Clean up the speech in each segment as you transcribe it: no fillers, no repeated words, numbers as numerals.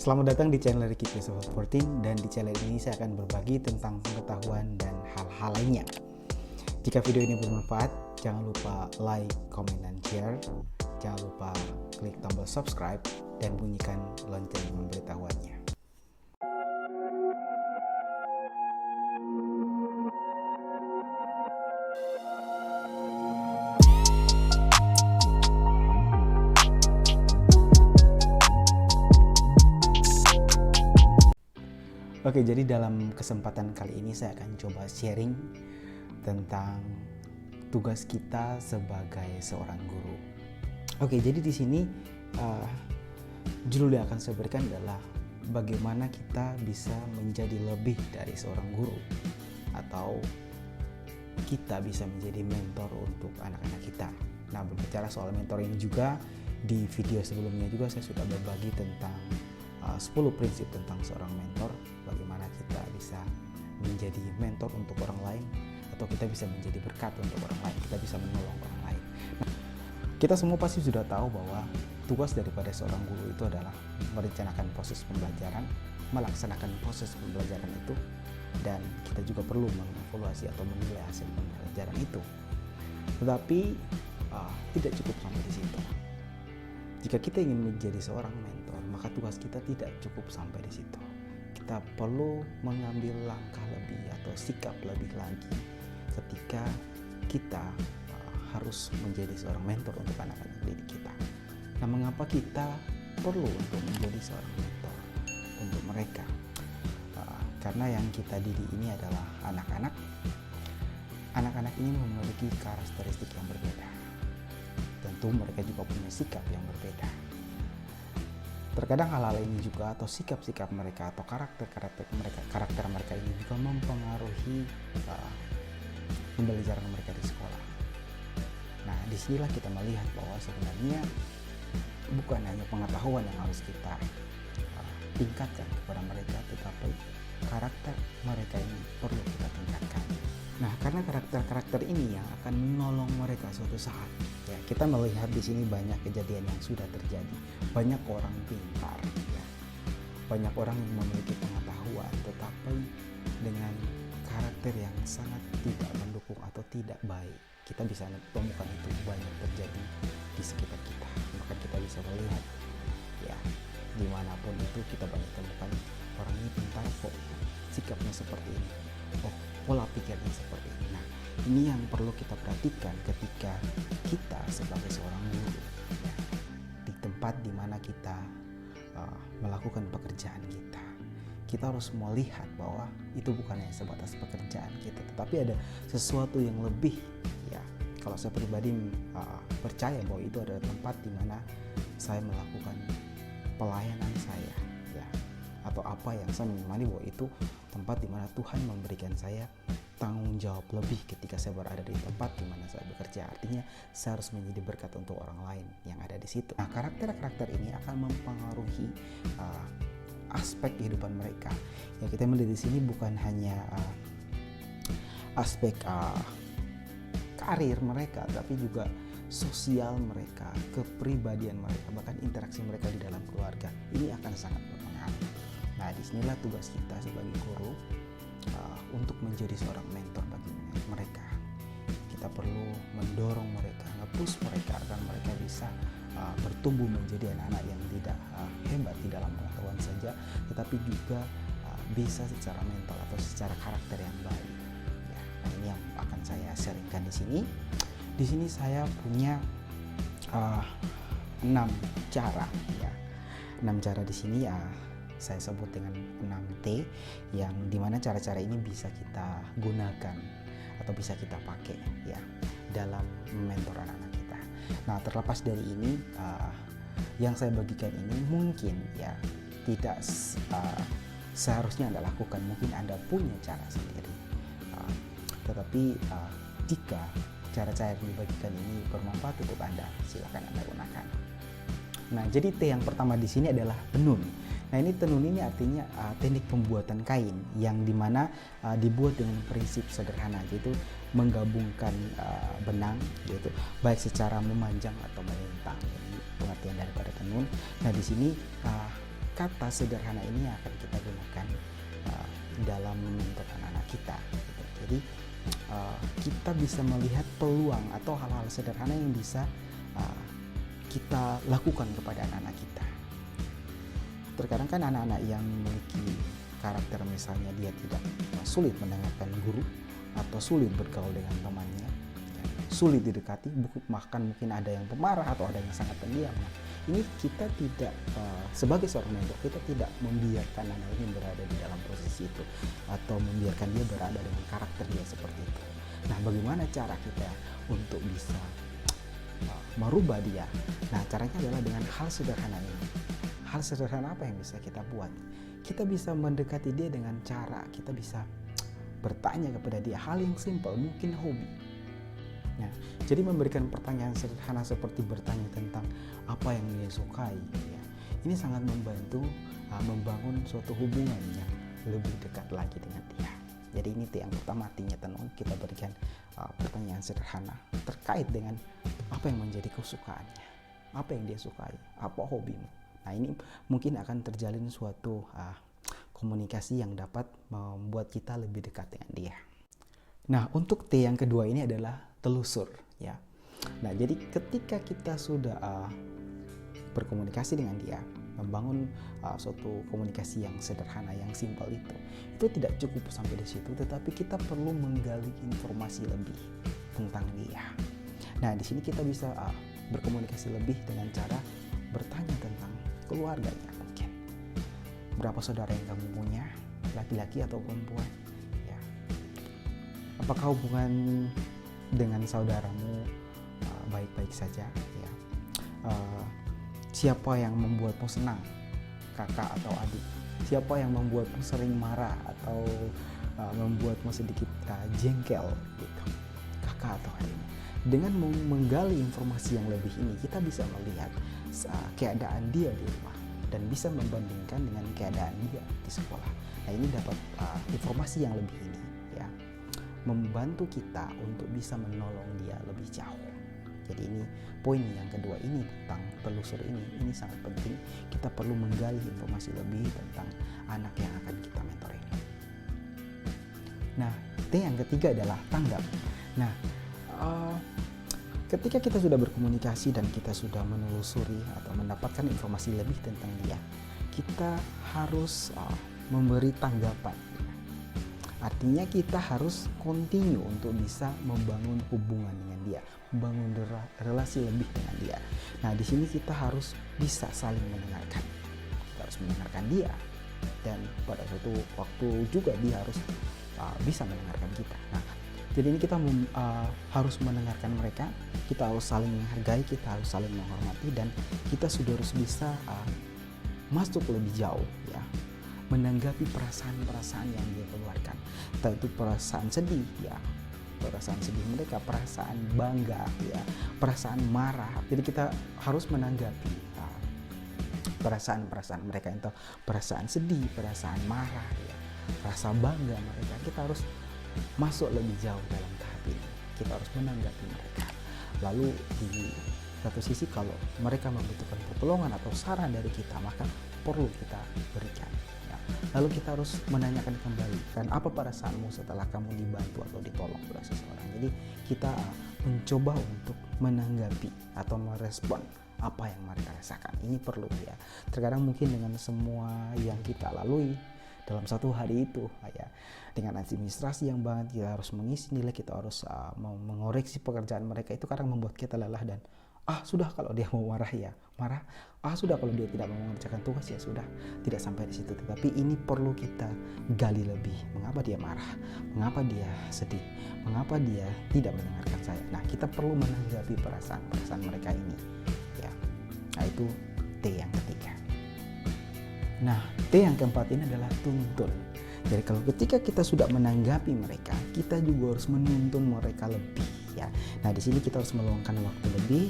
Selamat datang di channel Ricky Christopher 14, dan di channel ini saya akan berbagi tentang pengetahuan dan hal-hal lainnya. Jika video ini bermanfaat, jangan lupa like, comment, dan share. Jangan lupa klik tombol subscribe dan bunyikan lonceng pemberitahuannya. Oke, jadi dalam kesempatan kali ini saya akan coba sharing tentang tugas kita sebagai seorang guru. Oke, jadi di sini judul yang akan saya berikan adalah bagaimana kita bisa menjadi lebih dari seorang guru, atau kita bisa menjadi mentor untuk anak-anak kita. Nah, berbicara soal mentor ini juga, di video sebelumnya juga saya sudah berbagi tentang 10 prinsip tentang seorang mentor, bagaimana kita bisa menjadi mentor untuk orang lain, atau kita bisa menjadi berkat untuk orang lain, kita bisa menolong orang lain. Nah, kita semua pasti sudah tahu bahwa tugas daripada seorang guru itu adalah merencanakan proses pembelajaran, melaksanakan proses pembelajaran itu, dan kita juga perlu mengevaluasi atau menilai hasil pembelajaran itu. Tetapi tidak cukup sampai di situ. Jika kita ingin menjadi seorang mentor, maka tugas kita tidak cukup sampai di situ. Kita perlu mengambil langkah lebih atau sikap lebih lagi ketika kita harus menjadi seorang mentor untuk anak-anak didik kita. Nah, mengapa kita perlu untuk menjadi seorang mentor untuk mereka? Karena yang kita didik ini adalah anak-anak. Anak-anak ini memiliki karakteristik yang berbeda. Tentu mereka juga punya sikap yang berbeda. Terkadang hal-hal ini juga, atau sikap-sikap mereka atau karakter mereka ini juga mempengaruhi pembelajaran mereka di sekolah. Nah, disinilah kita melihat bahwa sebenarnya bukan hanya pengetahuan yang harus kita tingkatkan kepada mereka, tetapi karakter mereka ini perlu kita tingkatkan. Nah, karena karakter ini yang akan menolong mereka suatu saat. Ya, kita melihat di sini banyak kejadian yang sudah terjadi. Banyak orang pintar, ya. Banyak orang yang memiliki pengetahuan, tetapi dengan karakter yang sangat tidak mendukung atau tidak baik. Kita bisa temukan itu banyak terjadi di sekitar kita. Maka kita bisa melihat, ya, dimanapun itu kita banyak temukan orang ini pintar kok, sikapnya seperti ini. Oh, pola pikirnya seperti ini. Nah, ini yang perlu kita perhatikan ketika kita sebagai seorang guru, ya, di tempat di mana kita melakukan pekerjaan kita. Kita harus melihat bahwa itu bukan hanya sebatas pekerjaan kita, tetapi ada sesuatu yang lebih. Ya, kalau saya pribadi percaya bahwa itu adalah tempat di mana saya melakukan pelayanan saya, ya, atau apa yang saya mengimani bahwa itu tempat di mana Tuhan memberikan saya tanggung jawab lebih ketika saya berada di tempat di mana saya bekerja. Artinya saya harus menjadi berkat untuk orang lain yang ada di situ. Nah, karakter ini akan mempengaruhi aspek kehidupan mereka. Yang kita melihat di sini bukan hanya aspek karir mereka, tapi juga sosial mereka, kepribadian mereka, bahkan interaksi mereka di dalam keluarga. Ini akan sangat berpengaruh. Nah, disinilah tugas kita sebagai guru untuk menjadi seorang mentor bagi mereka. Kita perlu mendorong mereka, nge-push mereka agar mereka bisa bertumbuh menjadi anak-anak yang tidak hebat di dalam pengetahuan saja, tetapi juga bisa secara mental atau secara karakter yang baik. Ya, nah, ini yang akan saya sharingkan di sini. Di sini saya punya 6 cara, ya. 6 cara di sini saya sebut dengan 6T, yang dimana cara-cara ini bisa kita gunakan atau bisa kita pakai, ya, dalam mentor anak-anak kita. Nah, terlepas dari ini, yang saya bagikan ini mungkin, ya, tidak seharusnya Anda lakukan. Mungkin Anda punya cara sendiri, tetapi jika cara-cara yang dibagikan ini bermanfaat untuk Anda, silakan Anda gunakan. Nah, jadi T yang pertama di sini adalah tenun. Nah, ini tenun ini artinya teknik pembuatan kain yang dimana dibuat dengan prinsip sederhana, yaitu menggabungkan benang, yaitu baik secara memanjang atau melintang. Ini pengertian daripada tenun. Nah, di sini kata sederhana ini akan kita gunakan dalam menuntut anak-anak kita gitu. Jadi kita bisa melihat peluang atau hal-hal sederhana yang bisa kita lakukan kepada anak-anak kita. Terkadang kan anak-anak yang memiliki karakter, misalnya dia tidak sulit mendengarkan guru atau sulit bergaul dengan temannya, sulit didekati, bahkan mungkin ada yang pemarah atau ada yang sangat pendiam. Nah, ini kita tidak sebagai seorang mentor, kita tidak membiarkan anak ini berada di dalam posisi itu atau membiarkan dia berada dengan karakter dia seperti itu. Nah, bagaimana cara kita untuk bisa merubah dia? Nah, caranya adalah dengan hal sederhana ini. Hal sederhana apa yang bisa kita buat? Kita bisa mendekati dia dengan cara kita bisa bertanya kepada dia hal yang simpel, mungkin hobi. Nah, jadi memberikan pertanyaan sederhana seperti bertanya tentang apa yang dia sukai, ya, ini sangat membantu membangun suatu hubungan yang lebih dekat lagi dengan dia. Jadi ini yang pertama, artinya tenun, kita berikan pertanyaan sederhana terkait dengan apa yang menjadi kesukaannya, apa yang dia sukai, apa hobimu. Nah, ini mungkin akan terjalin suatu komunikasi yang dapat membuat kita lebih dekat dengan dia. Nah, untuk T yang kedua ini adalah telusur, ya. Nah, jadi ketika kita sudah berkomunikasi dengan dia, membangun suatu komunikasi yang sederhana, yang simpel itu tidak cukup sampai di situ, tetapi kita perlu menggali informasi lebih tentang dia. Nah, di sini kita bisa berkomunikasi lebih dengan cara bertanya tentang keluarganya, mungkin berapa saudara yang kamu punya, laki-laki atau perempuan, ya. Apakah hubungan dengan saudaramu baik-baik saja, ya. Siapa yang membuatmu senang, kakak atau adik? Siapa yang membuatmu sering marah atau membuatmu sedikit jengkel, gitu, kakak atau adikmu? Dengan menggali informasi yang lebih ini, kita bisa melihat keadaan dia di rumah dan bisa membandingkan dengan keadaan dia di sekolah. Nah, ini dapat informasi yang lebih ini, ya, membantu kita untuk bisa menolong dia lebih jauh. Jadi ini poin yang kedua ini tentang telusur ini sangat penting. Kita perlu menggali informasi lebih tentang anak yang akan kita mentor ini. Nah, T yang ketiga adalah tanggap. Nah, ketika kita sudah berkomunikasi dan kita sudah menelusuri atau mendapatkan informasi lebih tentang dia, kita harus memberi tanggapan. Artinya kita harus continue untuk bisa membangun hubungan dengan dia, membangun relasi lebih dengan dia. Nah, di sini kita harus bisa saling mendengarkan. Kita harus mendengarkan dia, dan pada suatu waktu juga dia harus bisa mendengarkan kita. Nah, jadi ini kita harus mendengarkan mereka, kita harus saling menghargai, kita harus saling menghormati, dan kita sudah harus bisa masuk lebih jauh, ya, menanggapi perasaan-perasaan yang dia keluarkan. Entah itu perasaan sedih, ya, perasaan sedih mereka, perasaan bangga, ya, perasaan marah. Jadi kita harus menanggapi perasaan-perasaan mereka, entah perasaan sedih, perasaan marah, ya, rasa bangga mereka. Kita harus masuk lebih jauh dalam tahap ini. Kita harus menanggapi mereka. Lalu di satu sisi, kalau mereka membutuhkan pertolongan atau saran dari kita, maka perlu kita berikan. Lalu kita harus menanyakan kembali, kan, apa perasaanmu setelah kamu dibantu atau ditolong oleh seseorang. Jadi kita mencoba untuk menanggapi atau merespon apa yang mereka rasakan. Ini perlu, ya. Terkadang mungkin dengan semua yang kita lalui dalam satu hari itu, ya, dengan administrasi yang banget, kita harus mengisi nilai, kita harus mengoreksi pekerjaan mereka, itu kadang membuat kita lelah dan sudah, kalau dia mau marah ya marah, sudah kalau dia tidak mau mengerjakan tugas ya sudah, tidak sampai di situ. Tetapi ini perlu kita gali lebih, mengapa dia marah, mengapa dia sedih, mengapa dia tidak mendengarkan saya. Nah, kita perlu menanggapi perasaan mereka ini, ya. Nah, itu T yang ketiga. Nah, T yang keempat ini adalah tuntun. Jadi kalau ketika kita sudah menanggapi mereka, kita juga harus menuntun mereka lebih, ya. Nah, di sini kita harus meluangkan waktu lebih,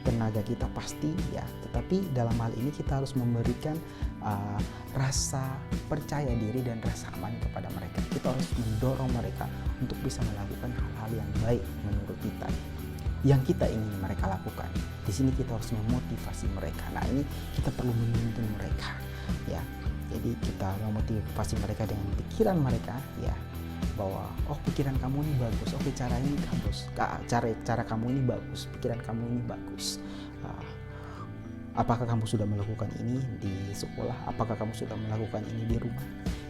tenaga kita pasti, ya. Tetapi dalam hal ini kita harus memberikan rasa percaya diri dan rasa aman kepada mereka. Kita harus mendorong mereka untuk bisa melakukan hal-hal yang baik menurut kita, yang kita ingin mereka lakukan. Di sini kita harus memotivasi mereka. Nah, ini kita perlu menuntun mereka. kita memotivasi mereka dengan pikiran mereka, ya, bahwa oh pikiran kamu ini bagus, oke cara ini bagus, cara kamu ini bagus, pikiran kamu ini bagus. Apakah kamu sudah melakukan ini di sekolah? Apakah kamu sudah melakukan ini di rumah?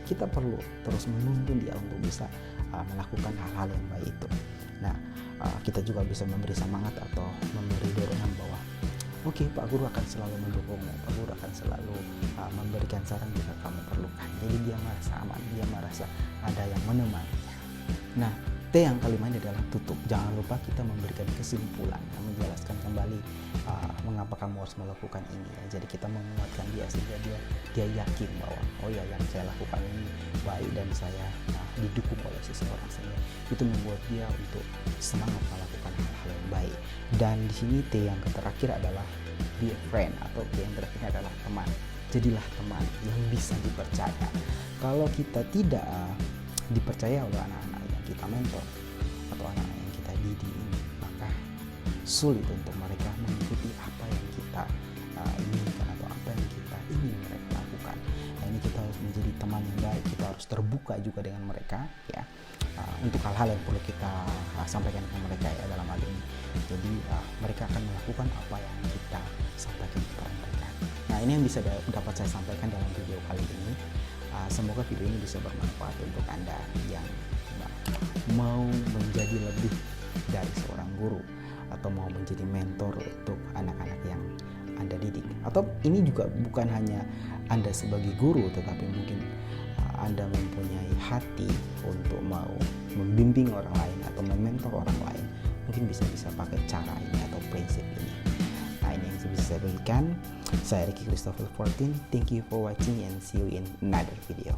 Kita perlu terus menuntun dia untuk bisa melakukan hal-hal yang baik itu. Nah, kita juga bisa memberi semangat atau memberi dorongan bahwa oke, Pak Guru akan selalu mendukungmu, Pak Guru akan selalu memberikan saran jika kamu perlukan. Jadi dia merasa aman, dia merasa ada yang menemaninya. Nah, T yang kelima ini adalah tutup. Jangan lupa kita memberikan kesimpulan, menjelaskan kembali mengapa kamu harus melakukan ini. Ya. Jadi kita menguatkan dia sehingga dia yakin bahwa oh ya yang saya lakukan ini baik dan saya didukung oleh seseorang, sehingga itu membuat dia untuk semangat melakukan hal-hal yang baik. Dan di sini T yang terakhir adalah be a friend, atau T yang terakhir adalah teman. Jadilah teman yang bisa dipercaya. Kalau kita tidak dipercaya oleh anak-anak yang kita mentor atau anak-anak yang kita didik ini, maka sulit untuk mereka mengikuti apa yang kita inginkan atau apa yang kita ingin mereka lakukan. Nah, ini kita harus menjadi teman yang baik, kita harus terbuka juga dengan mereka, ya, untuk hal-hal yang perlu kita sampaikan ke mereka, ya, dalam hal ini. Jadi mereka akan melakukan apa yang kita sampaikan kepada mereka. Nah, ini yang bisa dapat saya sampaikan dalam video kali ini. Semoga video ini bisa bermanfaat untuk Anda yang mau menjadi lebih dari seorang guru atau mau menjadi mentor untuk anak-anak yang Anda didik. Atau ini juga bukan hanya Anda sebagai guru, tetapi mungkin Anda mempunyai hati untuk mau membimbing orang lain atau mementor orang lain. Mungkin bisa pakai cara ini atau prinsip ini. Nah, ini yang bisa saya bagikan. Saya Ricky Christopher 14. Thank you for watching and see you in another video.